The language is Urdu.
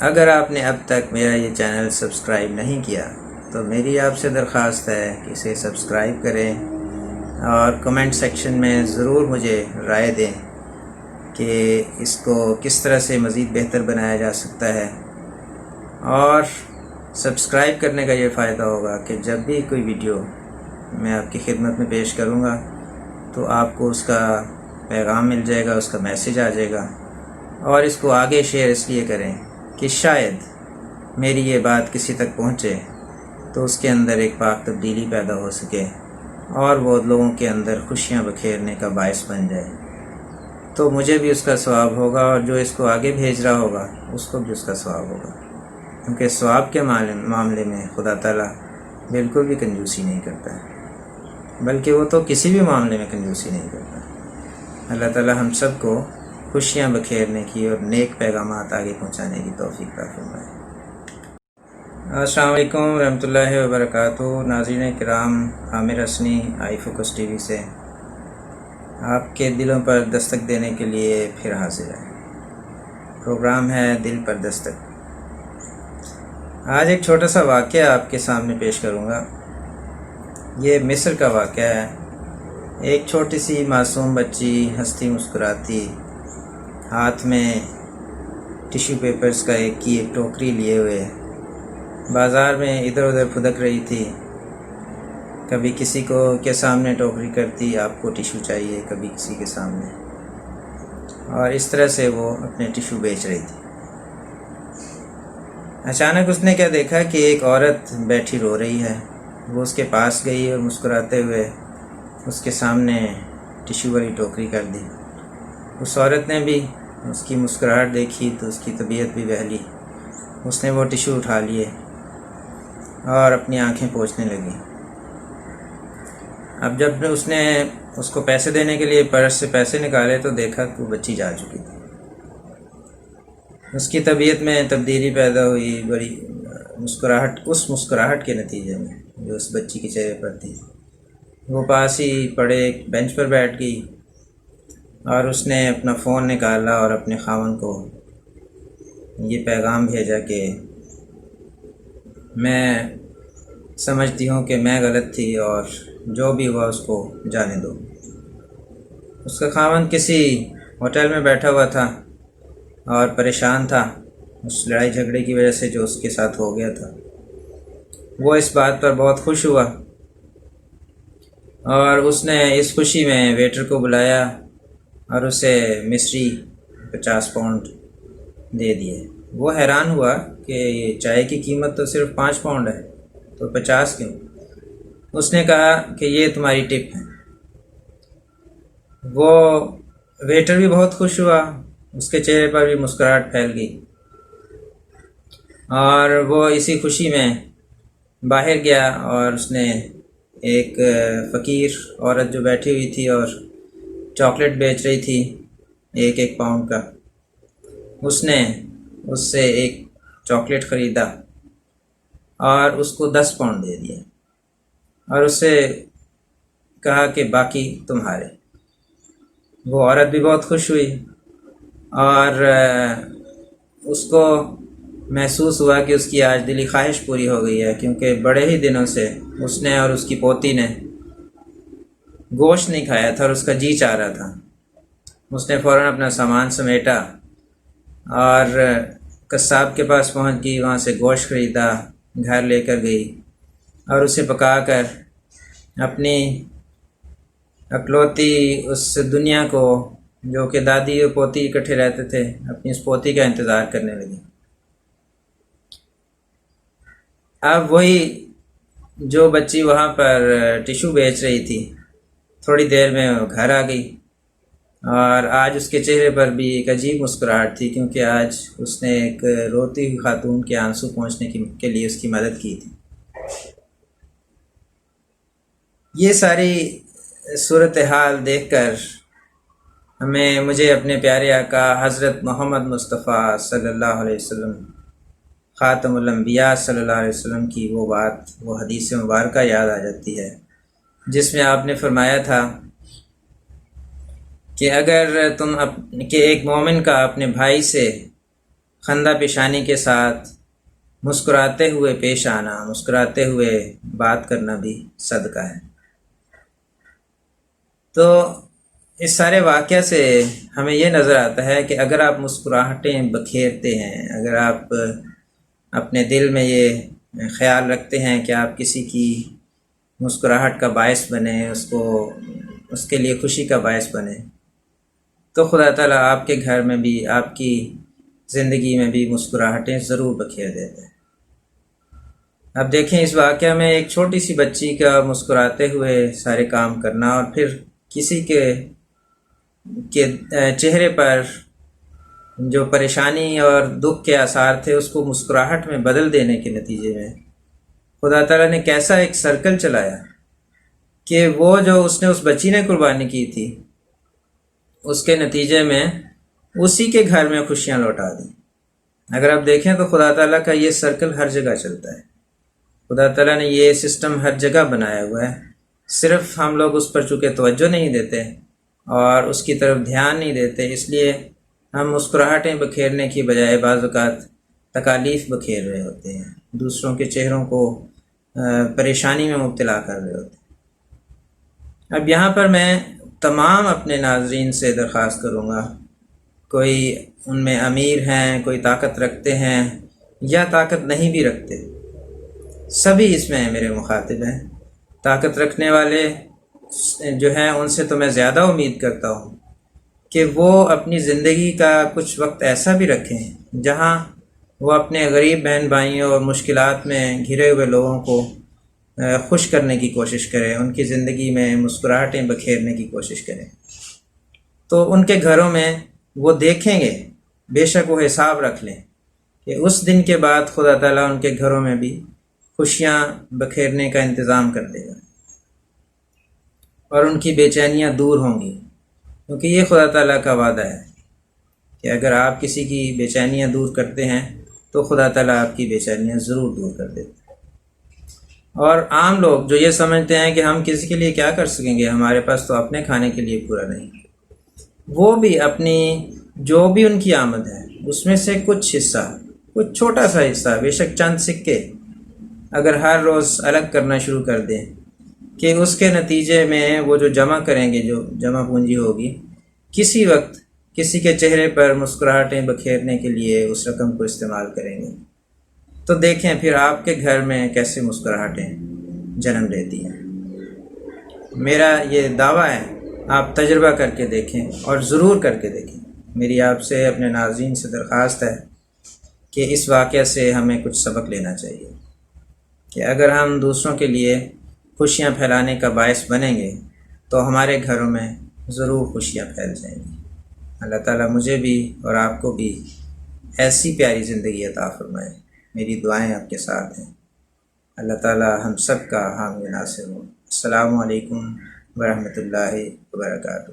اگر آپ نے اب تک میرا یہ چینل سبسکرائب نہیں کیا تو میری آپ سے درخواست ہے کہ اسے سبسکرائب کریں اور کمنٹ سیکشن میں ضرور مجھے رائے دیں کہ اس کو کس طرح سے مزید بہتر بنایا جا سکتا ہے۔ اور سبسکرائب کرنے کا یہ فائدہ ہوگا کہ جب بھی کوئی ویڈیو میں آپ کی خدمت میں پیش کروں گا تو آپ کو اس کا پیغام مل جائے گا، اس کا میسیج آ جائے گا، اور اس کو آگے شیئر اس لیے کریں کہ شاید میری یہ بات کسی تک پہنچے تو اس کے اندر ایک پاک تبدیلی پیدا ہو سکے اور وہ لوگوں کے اندر خوشیاں بکھیرنے کا باعث بن جائے، تو مجھے بھی اس کا ثواب ہوگا اور جو اس کو آگے بھیج رہا ہوگا اس کو بھی اس کا ثواب ہوگا، کیونکہ ثواب کے معاملے میں خدا تعالیٰ بالکل بھی کنجوسی نہیں کرتا ہے، بلکہ وہ تو کسی بھی معاملے میں کنجوسی نہیں کرتا۔ اللہ تعالیٰ ہم سب کو خوشیاں بکھیرنے کی اور نیک پیغامات آگے پہنچانے کی توفیق عطا فرمائے۔ السلام علیکم ورحمۃ اللہ وبرکاتہ۔ ناظرین کرام، Aamir Husni I focus T V سے آپ کے دلوں پر دستک دینے کے لیے پھر حاضر ہے۔ پروگرام ہے دل پر دستک۔ آج ایک چھوٹا سا واقعہ آپ کے سامنے پیش کروں گا۔ یہ مصر کا واقعہ ہے۔ ایک چھوٹی سی معصوم بچی ہنستی مسکراتی ہاتھ میں ٹیشو پیپرز کا ایک ٹوکری لیے ہوئے بازار میں ادھر ادھر پھدک رہی تھی۔ کبھی کسی کو کے سامنے ٹوکری کرتی، آپ کو ٹیشو چاہیے، کبھی کسی کے سامنے، اور اس طرح سے وہ اپنے ٹیشو بیچ رہی تھی۔ اچانک اس نے کیا دیکھا کہ ایک عورت بیٹھی رو رہی ہے۔ وہ اس کے پاس گئی اور مسکراتے ہوئے اس کے سامنے ٹیشو والی ٹوکری کر دی۔ اس عورت نے بھی اس کی مسکراہٹ دیکھی تو اس کی طبیعت بھی بہلی۔ اس نے وہ ٹیشو اٹھا لیے اور اپنی آنکھیں پوچھنے لگی۔ اب جب اس نے اس کو پیسے دینے کے لیے پرس سے پیسے نکالے تو دیکھا کہ وہ بچی جا چکی تھی۔ اس کی طبیعت میں تبدیلی پیدا ہوئی، بڑی مسکراہٹ کے نتیجے میں جو اس بچی کے چہرے پر تھی۔ وہ پاس ہی پڑے ایک بینچ پر بیٹھ گئی اور اس نے اپنا فون نکالا اور اپنے خاوند کو یہ پیغام بھیجا کہ میں سمجھتی ہوں کہ میں غلط تھی اور جو بھی ہوا اس کو جانے دو۔ اس کا خاوند کسی ہوٹل میں بیٹھا ہوا تھا اور پریشان تھا اس لڑائی جھگڑے کی وجہ سے جو اس کے ساتھ ہو گیا تھا۔ وہ اس بات پر بہت خوش ہوا اور اس نے اس خوشی میں ویٹر کو بلایا اور اسے مصری 50 پاؤنڈ دے دیے۔ وہ حیران ہوا کہ یہ چائے کی قیمت تو صرف 5 پاؤنڈ ہے تو 50 کیوں؟ اس نے کہا کہ یہ تمہاری ٹپ ہے۔ وہ ویٹر بھی بہت خوش ہوا، اس کے چہرے پر بھی مسکراہٹ پھیل گئی اور وہ اسی خوشی میں باہر گیا اور اس نے ایک فقیر عورت جو بیٹھی ہوئی تھی اور چاکلیٹ بیچ رہی تھی 1 پاؤنڈ کا، اس نے اس سے ایک چاکلیٹ خریدا اور اس کو 10 پاؤنڈ دے دیا اور اس سے کہا کہ باقی تمہارے۔ وہ عورت بھی بہت خوش ہوئی اور اس کو محسوس ہوا کہ اس کی آج دلی خواہش پوری ہو گئی ہے، کیونکہ بڑے ہی دنوں سے اس نے اور اس کی پوتی نے گوشت نہیں کھایا تھا اور اس کا جی چاہ رہا تھا۔ اس نے فوراً اپنا سامان سمیٹا اور قصاب کے پاس پہنچ گئی، وہاں سے گوشت خریدا، گھر لے کر گئی اور اسے پکا کر اپنی اکلوتی اس دنیا کو، جو کہ دادی اور پوتی اکٹھے رہتے تھے، اپنی اس پوتی کا انتظار کرنے لگی۔ اب وہی جو بچی وہاں پر ٹیشو بیچ رہی تھی تھوڑی دیر میں گھر آ گئی اور آج اس کے چہرے پر بھی ایک عجیب مسکراہٹ تھی، کیونکہ آج اس نے ایک روتی ہوئی خاتون کے آنسو پہنچنے کے لیے اس کی مدد کی تھی۔ یہ ساری صورتحال دیکھ کر مجھے اپنے پیارے آقا حضرت محمد مصطفیٰ صلی اللہ علیہ وسلم، خاتم الانبیاء صلی اللہ علیہ وسلم کی وہ بات، وہ حدیث مبارکہ یاد آ جاتی ہے جس میں آپ نے فرمایا تھا کہ اگر کہ ایک مومن کا اپنے بھائی سے خندہ پیشانی کے ساتھ مسکراتے ہوئے پیش آنا، مسکراتے ہوئے بات کرنا بھی صدقہ ہے۔ تو اس سارے واقعہ سے ہمیں یہ نظر آتا ہے کہ اگر آپ مسکراہٹیں بکھیرتے ہیں، اگر آپ اپنے دل میں یہ خیال رکھتے ہیں کہ آپ کسی کی مسکراہٹ کا باعث بنیں، اس کے لیے خوشی کا باعث بنیں، تو خدا تعالیٰ آپ کے گھر میں بھی، آپ کی زندگی میں بھی مسکراہٹیں ضرور بکھیر دیتے ہیں۔ اب دیکھیں اس واقعہ میں ایک چھوٹی سی بچی کا مسکراتے ہوئے سارے کام کرنا، اور پھر کسی کے چہرے پر جو پریشانی اور دکھ کے آثار تھے اس کو مسکراہٹ میں بدل دینے کے نتیجے میں خدا تعالیٰ نے کیسا ایک سرکل چلایا کہ وہ جو اس بچی نے قربانی کی تھی، اس کے نتیجے میں اسی کے گھر میں خوشیاں لوٹا دیں۔ اگر آپ دیکھیں تو خدا تعالیٰ کا یہ سرکل ہر جگہ چلتا ہے، خدا تعالیٰ نے یہ سسٹم ہر جگہ بنایا ہوا ہے، صرف ہم لوگ اس پر چونکہ توجہ نہیں دیتے اور اس کی طرف دھیان نہیں دیتے، اس لیے ہم مسکراہٹیں بکھیرنے کی بجائے بعض اوقات تکالیف بکھیر رہے ہوتے ہیں، دوسروں کے چہروں کو پریشانی میں مبتلا کر رہے ہوتے ہیں۔ اب یہاں پر میں تمام اپنے ناظرین سے درخواست کروں گا، کوئی ان میں امیر ہیں، کوئی طاقت رکھتے ہیں یا طاقت نہیں بھی رکھتے، سبھی اس میں میرے مخاطب ہیں۔ طاقت رکھنے والے جو ہیں ان سے تو میں زیادہ امید کرتا ہوں کہ وہ اپنی زندگی کا کچھ وقت ایسا بھی رکھیں جہاں وہ اپنے غریب بہن بھائیوں اور مشکلات میں گھرے ہوئے لوگوں کو خوش کرنے کی کوشش کریں، ان کی زندگی میں مسکراہٹیں بکھیرنے کی کوشش کریں، تو ان کے گھروں میں وہ دیکھیں گے، بے شک وہ حساب رکھ لیں کہ اس دن کے بعد خدا تعالیٰ ان کے گھروں میں بھی خوشیاں بکھیرنے کا انتظام کر دے گا اور ان کی بے چینیاں دور ہوں گی، کیونکہ یہ خدا تعالیٰ کا وعدہ ہے کہ اگر آپ کسی کی بے چینیاں دور کرتے ہیں تو خدا تعالیٰ آپ کی بے چینیاں ضرور دور کر دیتے ہیں۔ اور عام لوگ جو یہ سمجھتے ہیں کہ ہم کسی کے لیے کیا کر سکیں گے، ہمارے پاس تو اپنے کھانے کے لیے پورا نہیں، وہ بھی اپنی جو بھی ان کی آمد ہے اس میں سے کچھ حصہ، کچھ چھوٹا سا حصہ، بے شک چند سکے اگر ہر روز الگ کرنا شروع کر دیں کہ اس کے نتیجے میں وہ جو جمع کریں گے، جو جمع پونجی ہوگی، کسی وقت کسی کے چہرے پر مسکراہٹیں بکھیرنے کے لیے اس رقم کو استعمال کریں گے، تو دیکھیں پھر آپ کے گھر میں کیسے مسکراہٹیں جنم لیتی ہیں۔ میرا یہ دعویٰ ہے، آپ تجربہ کر کے دیکھیں اور ضرور کر کے دیکھیں۔ میری آپ سے، اپنے ناظرین سے درخواست ہے کہ اس واقعہ سے ہمیں کچھ سبق لینا چاہیے کہ اگر ہم دوسروں کے لیے خوشیاں پھیلانے کا باعث بنیں گے تو ہمارے گھروں میں ضرور خوشیاں پھیل جائیں گی۔ اللہ تعالیٰ مجھے بھی اور آپ کو بھی ایسی پیاری زندگی عطا فرمائے۔ میری دعائیں آپ کے ساتھ ہیں۔ اللہ تعالیٰ ہم سب کا حامی ناصر ہو۔ السلام علیکم ورحمۃ اللہ وبرکاتہ۔